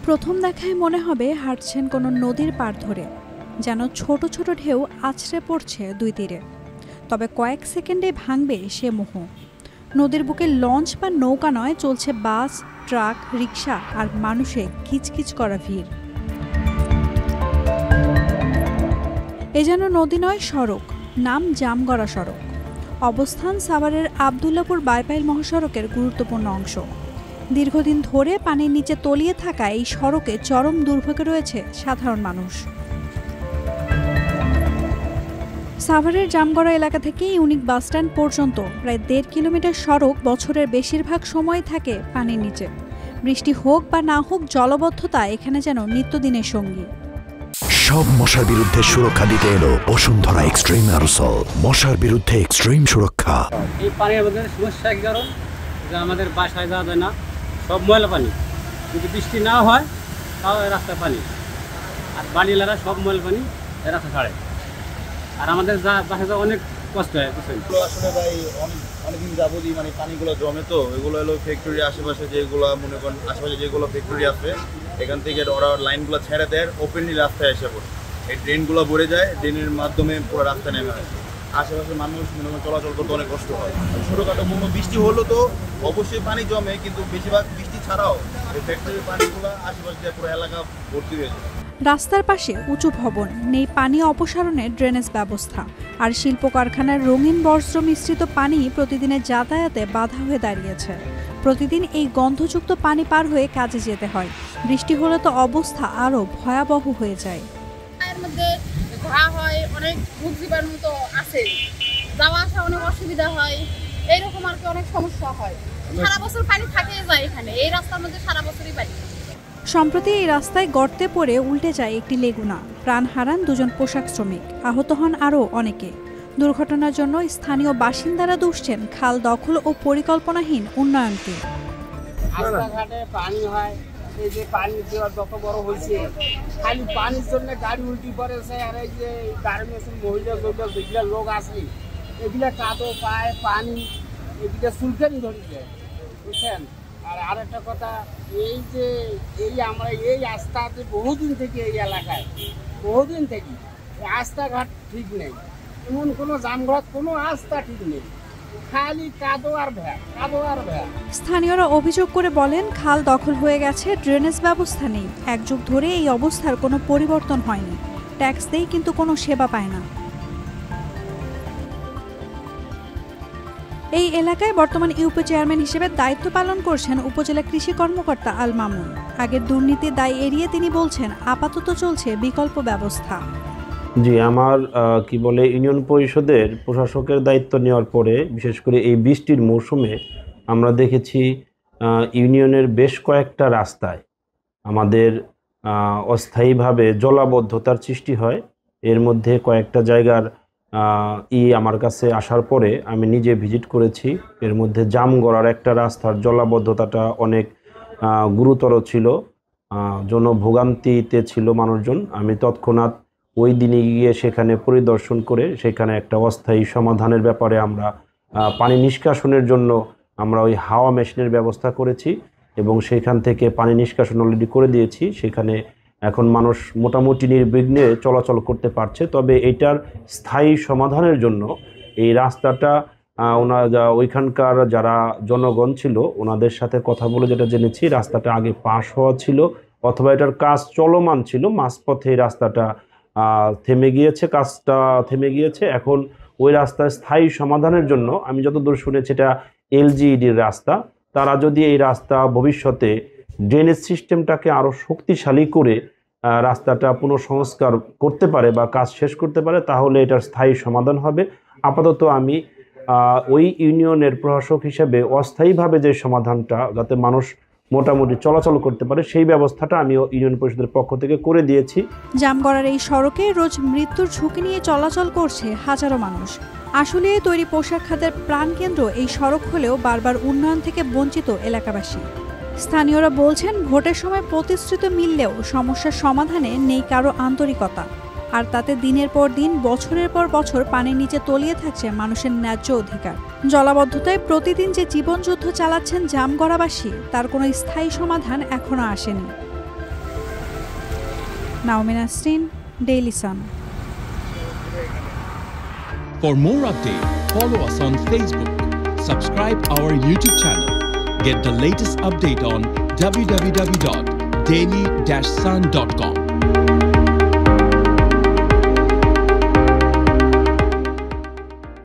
প্রথম দেখায় মনে হবে হাঁটছেন কোনো নদীর পাড় ধরে, যেন ছোট ছোট ঢেউ আছড়ে পড়ছে দুই তীরে। তবে কয়েক সেকেন্ডে ভাঙবে সে মোহ। নদীর বুকে লঞ্চ বা নৌকা নয়, চলছে বাস, ট্রাক, রিক্সা আর মানুষে কিচকিচ করা ভিড়। এ যেন নদী নয়, সড়ক। নাম জামগড়া সড়ক। অবস্থান সাভারের আবদুল্লাপুর বাইপাইল মহাসড়কের গুরুত্বপূর্ণ অংশ। দীর্ঘদিন ধরে পানির নিচে তলিয়ে থাকা এই সড়কে চরম দুর্ভোগে রয়েছে সাধারণ মানুষ। সাভারের জামগড়া এলাকা থেকে ইউনিক বাসস্ট্যান্ড পর্যন্ত প্রায় 1.5 কিলোমিটার সড়ক বছরের বেশিরভাগ সময় থাকে পানির নিচে। বৃষ্টি হোক বা না হোক, জলবদ্ধতা এখানে যেন নিত্যদিনের সঙ্গী। সব মশার বিরুদ্ধে সুরক্ষা দিতে এলো বসুন্ধরা এক্সট্রিম অ্যারোসল। মশার বিরুদ্ধে এক্সট্রিম সুরক্ষা। এই পানির মধ্যে সমস্যা কি কারণ যে আমাদের বাসায় যাওয়া যায় না, সব ময়লা পানি। যদি বৃষ্টি না হয় তাও রাস্তায় পানি, আর বাড়ি এলাকা সব ময়লা পানি রাস্তা ছাড়ে, আর আমাদের বাসায় যাওয়া অনেক কষ্ট হয়। আসলে ভাই অনেকদিন যাবতই মানে পানিগুলো জমে, তো এগুলো হলো ফ্যাক্টরি আশেপাশে, যেগুলো মনে করেন আশেপাশে যেগুলো ফ্যাক্টরি আছে এখান থেকে ওরা লাইনগুলো ছেড়ে দেয়, ওপেনলি রাস্তায় এসে পড়ে। এই ড্রেনগুলো ভরে যায়, ড্রেনের মাধ্যমে পুরো রাস্তা নেমে আসে। আশেপাশে মানুষ মনে করেন চলাচল করতে অনেক কষ্ট হয়। ছোটোখাটো কোনো বৃষ্টি হলো তো অবশ্যই পানি জমে, কিন্তু বেশিরভাগ বৃষ্টি ছাড়াও এই ফ্যাক্টরির পানিগুলো আশেপাশে দিয়ে পুরো এলাকা ভর্তি হয়ে যায়। রাস্তার পাশে উঁচু ভবন, নেই পানি অপসারণের ড্রেনেজ ব্যবস্থা, আর শিল্প কারখানার রঙিন বর্জ্য মিশ্রিত পানি প্রতিদিনের যাতায়াতে বাধা হয়ে দাঁড়িয়েছে। প্রতিদিন এই গন্ধযুক্ত পানি পার হয়ে কাজে যেতে হয়। বৃষ্টি হলে তো অবস্থা আরও ভয়াবহ হয়ে যায়। এর মধ্যে ঘা হয়, অনেক রোগ জীবাণু তো আছে, যাওয়া আসা অনেক অসুবিধা হয়, এইরকম আর কি অনেক সমস্যা হয়। সারা বছর পানি থাকেই যায় এখানে, এই রাস্তার মধ্যে সারা বছরই পানি। সম্প্রতি এই রাস্তায় গর্তে পড়ে উল্টে যায় একটি লেগুনা। প্রাণ হারান 2 পোশাক শ্রমিক, আহত হন আরও অনেকে। দুর্ঘটনার জন্য স্থানীয় বাসিন্দারা দুষছেন খাল দখল ও পরিকল্পনাহীন উন্নয়নকে। রাস্তাঘাটে পানি হয়, এই যে পানি দেওয়ার যত বড় হয়েছে, খালি পানির জন্য গাড়ি উল্টি পড়েছে। আর এই যে গার্মেন্টসের মহিলা যেগুলো লোক আছে, এগুলো কাদো পায়, পানি এদিকে চুলকানি ধরেছে, বুঝছেন। আর আরেকটা কথা, এই যে আমরা এই রাস্তাতে বহুদিন থেকে এই এলাকায় বহুদিন থেকে রাস্তাঘাট ঠিক নেই, এমন কোনো জামঘাট কোনো রাস্তা ঠিক নেই, খালি কাদো আর ভ্যা, কাদো আর ভ্যা। স্থানীয়রা অভিযোগ করে বলেন, খাল দখল হয়ে গেছে, ড্রেনেজ ব্যবস্থা নেই। 1 যুগ ধরে এই অবস্থার কোনো পরিবর্তন হয়নি। ট্যাক্স দেয় কিন্তু কোনো সেবা পায় না। এই এলাকায় বর্তমান ইউপি চেয়ারম্যান হিসেবে দায়িত্ব পালন করছেন উপজেলা কৃষি কর্মকর্তা আল মামুন। আগের দুর্নীতির দায় এড়িয়ে তিনি বলছেন, আপাতত চলছে বিকল্প ব্যবস্থা। জি, আমার ইউনিয়ন পরিষদের প্রশাসকের দায়িত্ব নেওয়ার পরে, বিশেষ করে এই বৃষ্টির মৌসুমে আমরা দেখেছি ইউনিয়নের বেশ কয়েকটা রাস্তায় আমাদের অস্থায়ীভাবে জলাবদ্ধতার সৃষ্টি হয়। এর মধ্যে কয়েকটা জায়গার আমার কাছে আসার পরে আমি নিজে ভিজিট করেছি। এর মধ্যে জামগড়ার একটা রাস্তার জলাবদ্ধতাটা অনেক গুরুতর ছিল, জনভোগান্তিতে ছিল মানুষজন। আমি তৎক্ষণাৎ ওই দিনে গিয়ে সেখানে পরিদর্শন করে সেখানে একটা অস্থায়ী সমাধানের ব্যাপারে আমরা পানি নিষ্কাশনের জন্য আমরা ওই হাওয়া মেশিনের ব্যবস্থা করেছি এবং সেখান থেকে পানি নিষ্কাশন অলরেডি করে দিয়েছি। সেখানে এখন মানুষ মোটামুটি নির্বিঘ্নে চলাচল করতে পারছে। তবে এটার স্থায়ী সমাধানের জন্য এই রাস্তাটা ওইখানকার যারা জনগণ ছিল ওনাদের সাথে কথা বলে যেটা জেনেছি, রাস্তাটা আগে পাশ হওয়া ছিল অথবা এটার কাজ চলমান ছিল, মাঝপথে এই রাস্তাটা থেমে গিয়েছে, কাজটা থেমে গিয়েছে। এখন ওই রাস্তার স্থায়ী সমাধানের জন্য আমি যতদূর শুনেছি এটা এলজিইডির রাস্তা। তারা যদি এই রাস্তা ভবিষ্যতে ড্রেনেজ সিস্টেমটাকে আরও শক্তিশালী করে রাস্তাটা পুনঃসংস্কার করতে পারে বা কাজ শেষ করতে পারে, তাহলে এটার স্থায়ী সমাধান হবে। আপাতত আমি ওই ইউনিয়নের প্রশাসক হিসেবে অস্থায়ীভাবে যে সমাধানটা যাতে মানুষ মোটামুটি চলাচল করতে পারে সেই ব্যবস্থাটা আমি ইউনিয়ন পরিষদের পক্ষ থেকে করে দিয়েছি। জামগড়ার এই সড়কে রোজ মৃত্যুর ঝুঁকি নিয়ে চলাচল করছে হাজারো মানুষ। আসলে তৈরি পোশাক খাতের প্রাণকেন্দ্র এই সড়ক হলেও বারবার উন্নয়ন থেকে বঞ্চিত এলাকাবাসী। স্থানীয়রা বলছেন, ভোটের সময় প্রতিশ্রুতি মিললেও সমস্যার সমাধানে নেই কারো আন্তরিকতা। আর তাতে দিনের পর দিন, বছরের পর বছর পানির নিচে তলিয়ে থাকছে মানুষের ন্যায্য অধিকার। জলাবদ্ধতায় প্রতিদিন যে জীবনযুদ্ধ চালাচ্ছেন জামগড়াবাসী, তার কোনো স্থায়ী সমাধান এখনো আসেনি। Naomin Asrin, Daily Sun. For more updates, follow us on Facebook, subscribe our YouTube channel, get the latest update on www.daily-sun.com.